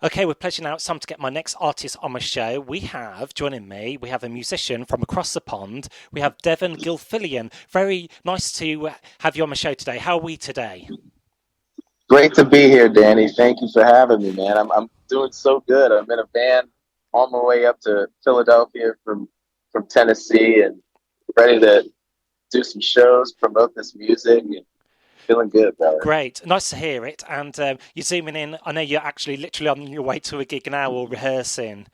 Okay, with pleasure now, it's time to get my next artist on my show. Joining me, we have a musician from across the pond. We have Devon Gilfillian. Very nice to have you on my show today. How are we today? Great to be here, Danny. Thank you for having me, man. I'm doing so good. I'm in a van on my way up to Philadelphia from Tennessee and ready to do some shows, promote this music, and feeling good, brother. Great, nice to hear it. And you're zooming in. I know you're actually literally on your way to a gig now or rehearsing.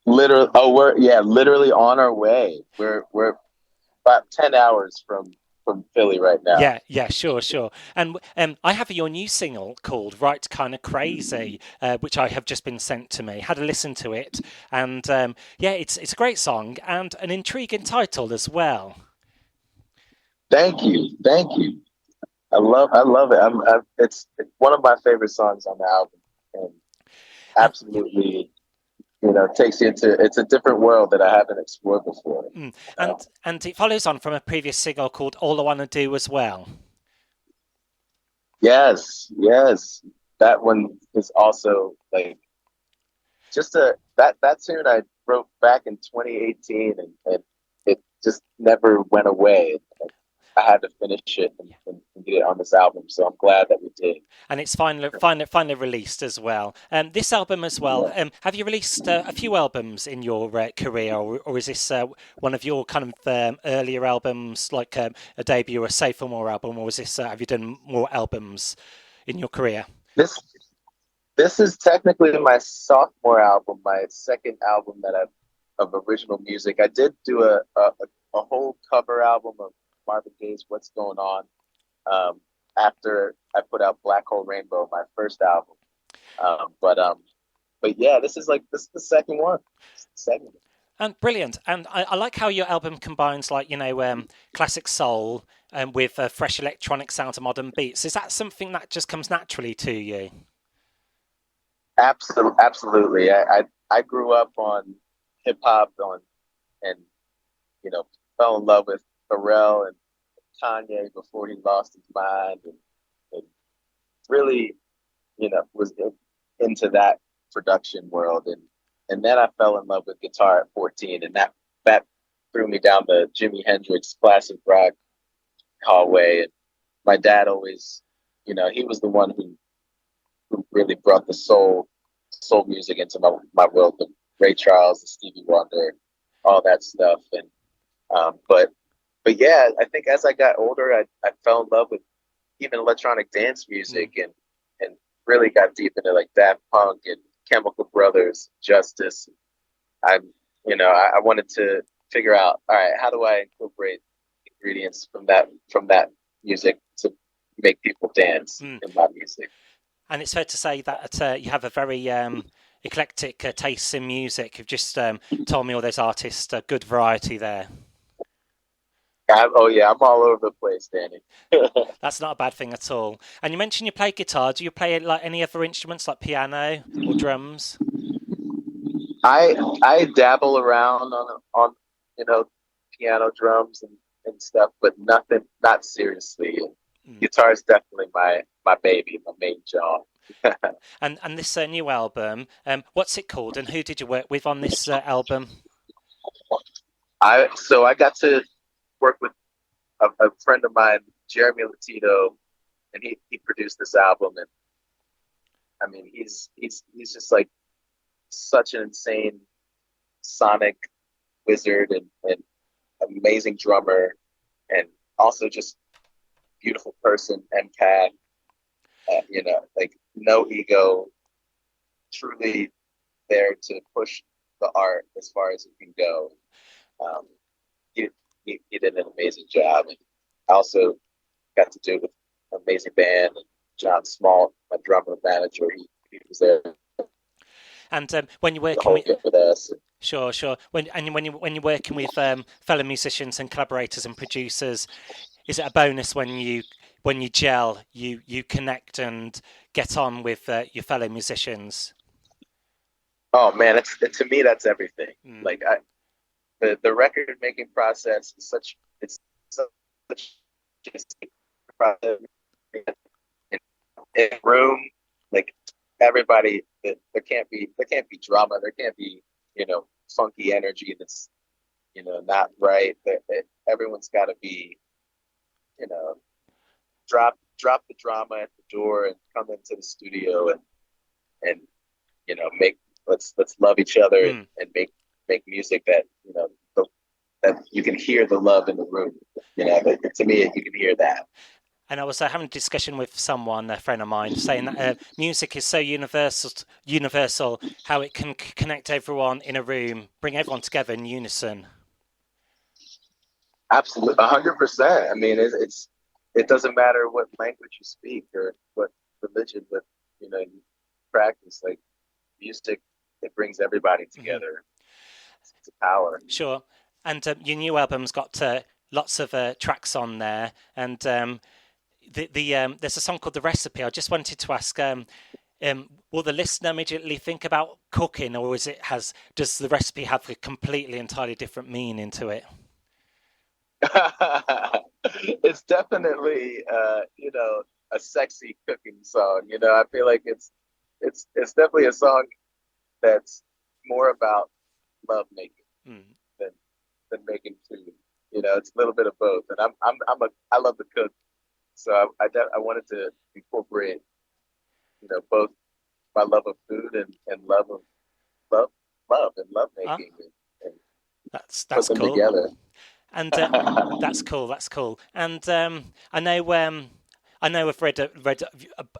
Literally, oh, we're yeah, literally on our way. We're about 10 hours from Philly right now. Yeah, yeah, sure, sure. And I have your new single called "Right Kind of Crazy," which I have just been sent to me. Had a listen to it, and yeah, it's a great song and an intriguing title as well. Thank you. I love it. It's one of my favorite songs on the album, and And, absolutely, takes you into it's a different world that I haven't explored before. mm, Um, and it follows on from a previous single called "All I Wanna Do" as well. yes, that one is also like just a that tune I wrote back in 2018, and it just never went away. I had to finish it and get it on this album, so I'm glad that we did. And it's finally released as well. This album as well. Yeah. Have you released a few albums in your career, or is this one of your kind of earlier albums, like a debut or a sophomore album, or is this have you done more albums in your career? This this is technically my sophomore album, my second album that I've of original music. I did do a whole cover album of Marvin Gaye's "What's Going On" um, after I put out Black Hole Rainbow, my first album. Um, but um, but yeah, this is the second one. It's the second one. And brilliant. And I like how your album combines, like, classic soul with fresh electronic sounds and modern beats. Is that something that just comes naturally to you? Absolutely. I grew up on hip hop on and you know fell in love with Pharrell and Kanye before he lost his mind, and really was into that production world, and then I fell in love with guitar at 14, and that threw me down the Jimi Hendrix classic rock hallway. And my dad always, he was the one who really brought the soul music into my world, the Ray Charles, the Stevie Wonder, all that stuff. And but yeah, I think as I got older, I fell in love with even electronic dance Mm. music, and really got deep into like Daft Punk and Chemical Brothers, Justice. I'm I wanted to figure out, all right, how do I incorporate ingredients from that music to make people dance Mm. in my music. And it's fair to say that you have a very eclectic taste in music. You've just told me all those artists, good variety there. Oh yeah, I'm all over the place, Danny. That's not a bad thing at all. And you mentioned you play guitar. Do you play like any other instruments like piano or drums? I dabble around on you know piano, drums, and stuff, but not seriously. Mm. Guitar is definitely my baby, my main job. And this new album, what's it called? And who did you work with on this album? I got to work with a friend of mine, Jeremy Latino, and he produced this album. And I mean he's just like such an insane sonic wizard, and amazing drummer, and also just beautiful person, empath. Like no ego, truly there to push the art as far as it can go. Um, he, he did an amazing job. And I also got to do it with an amazing band. John Small, my drummer manager, he was there And when you're the working whole with, year with us. sure, sure. When you're working with fellow musicians and collaborators and producers, is it a bonus when you gel, you connect and get on with your fellow musicians? Oh man, to me that's everything. Mm. Like the record making process is it's such a process in room, like everybody, there can't be drama, there can't be, funky energy that's, not right. Everyone's got to be, you know, drop the drama at the door and come into the studio and make let's love each other Mm. and make music that that you can hear the love in the room. To me, you can hear that. And I was having a discussion with someone, a friend of mine, saying that music is so universal, how it can connect everyone in a room, bring everyone together in unison. Absolutely, 100%. I mean, it doesn't matter what language you speak or what religion, but you practice. Like music, it brings everybody Hmm. together. It's a power. Sure. And your new album's got lots of tracks on there, and there's a song called "The Recipe." I just wanted to ask, will the listener immediately think about cooking, or does the recipe have a completely entirely different meaning to it? It's definitely a sexy cooking song. I feel like it's definitely a song that's more about love making Mm. than making food. It's a little bit of both. And I love to cook, so I wanted to incorporate both my love of food and love and love Ah, making and put that's them cool. together. And that's cool. That's cool. And I know I've read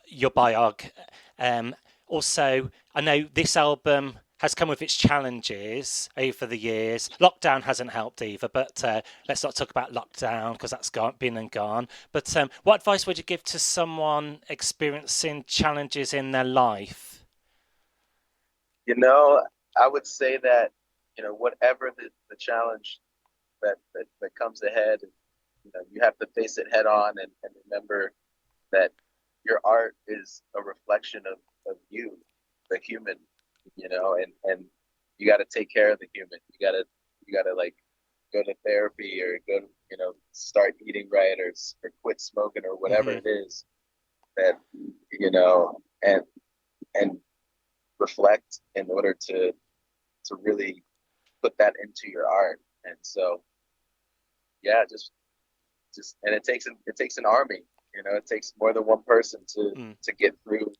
your biog. Um, Also, I know this album has come with its challenges over the years. Lockdown hasn't helped either, but let's not talk about lockdown because that's been and gone. But what advice would you give to someone experiencing challenges in their life? I would say that whatever the challenge that comes ahead, you have to face it head on and remember that your art is a reflection of you, the human, and you got to take care of the human. You got to like go to therapy or start eating right or quit smoking or whatever Hmm. it is that, and and reflect in order to really put that into your art. And so, yeah, just and it takes an army. It takes more than one person Mm. to get through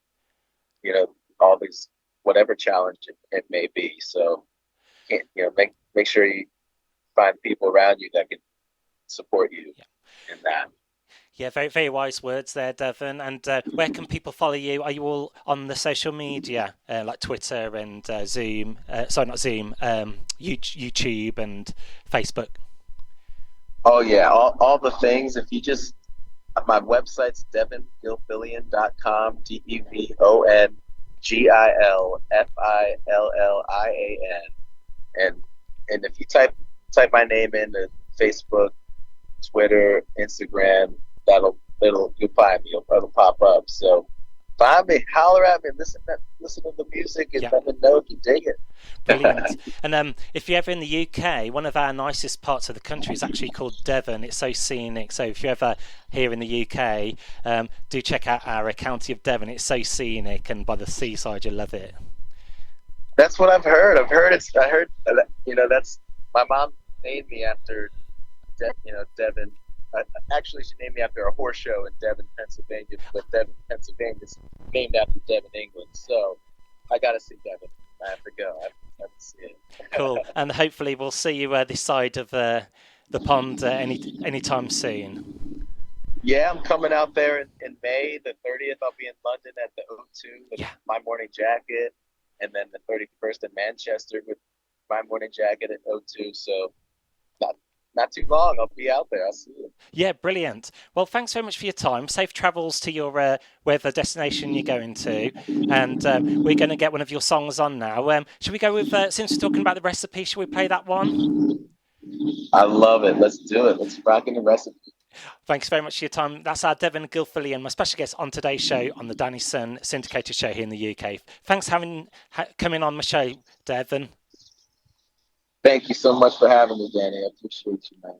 all these whatever challenge it may be. So make sure you find people around you that can support you Yeah. in that. Yeah, very, very wise words there, Devon. And where can people follow you? Are you all on the social media, like Twitter and Zoom? Sorry, not Zoom, YouTube and Facebook. Oh yeah, all the things. If you just my website's devongilfillian.com, DEVONGILFILLIAN. And if you type my name into Facebook, Twitter, Instagram, you'll find me. It'll pop up. So find me, holler at me, listen to the music, and Yeah, let me know if you dig it. brilliant. And if you're ever in the UK, one of our nicest parts of the country is actually called Devon. It's so scenic. So if you're ever here in the UK, do check out our county of Devon. It's so scenic, and by the seaside, you'll love it. That's what I've heard. I heard that's my mom named me after Devon. Actually, she named me after a horse show in Devon, Pennsylvania. But Devon, Pennsylvania is named after Devon, England. So I got to see Devon. I have to go. I have to see Cool. it. And hopefully, we'll see you this side of the pond anytime soon. Yeah, I'm coming out there in May the 30th. I'll be in London at the O2 with Yeah. My Morning Jacket, and then the 31st in Manchester with My Morning Jacket at O2. So not not too long. I'll be out there. I'll see you. Yeah, brilliant. Well, thanks very much for your time. Safe travels to your wherever destination you're going to. And we're going to get one of your songs on now. Should we go with, since we're talking about the recipe, should we play that one? I love it. Let's do it. Let's rock in the recipe. Thanks very much for your time. That's our Devon Gilfillian, my special guest on today's show on the Danny Sun syndicated show here in the UK. Thanks for coming on my show, Devon. Thank you so much for having me, Danny. I appreciate you, man.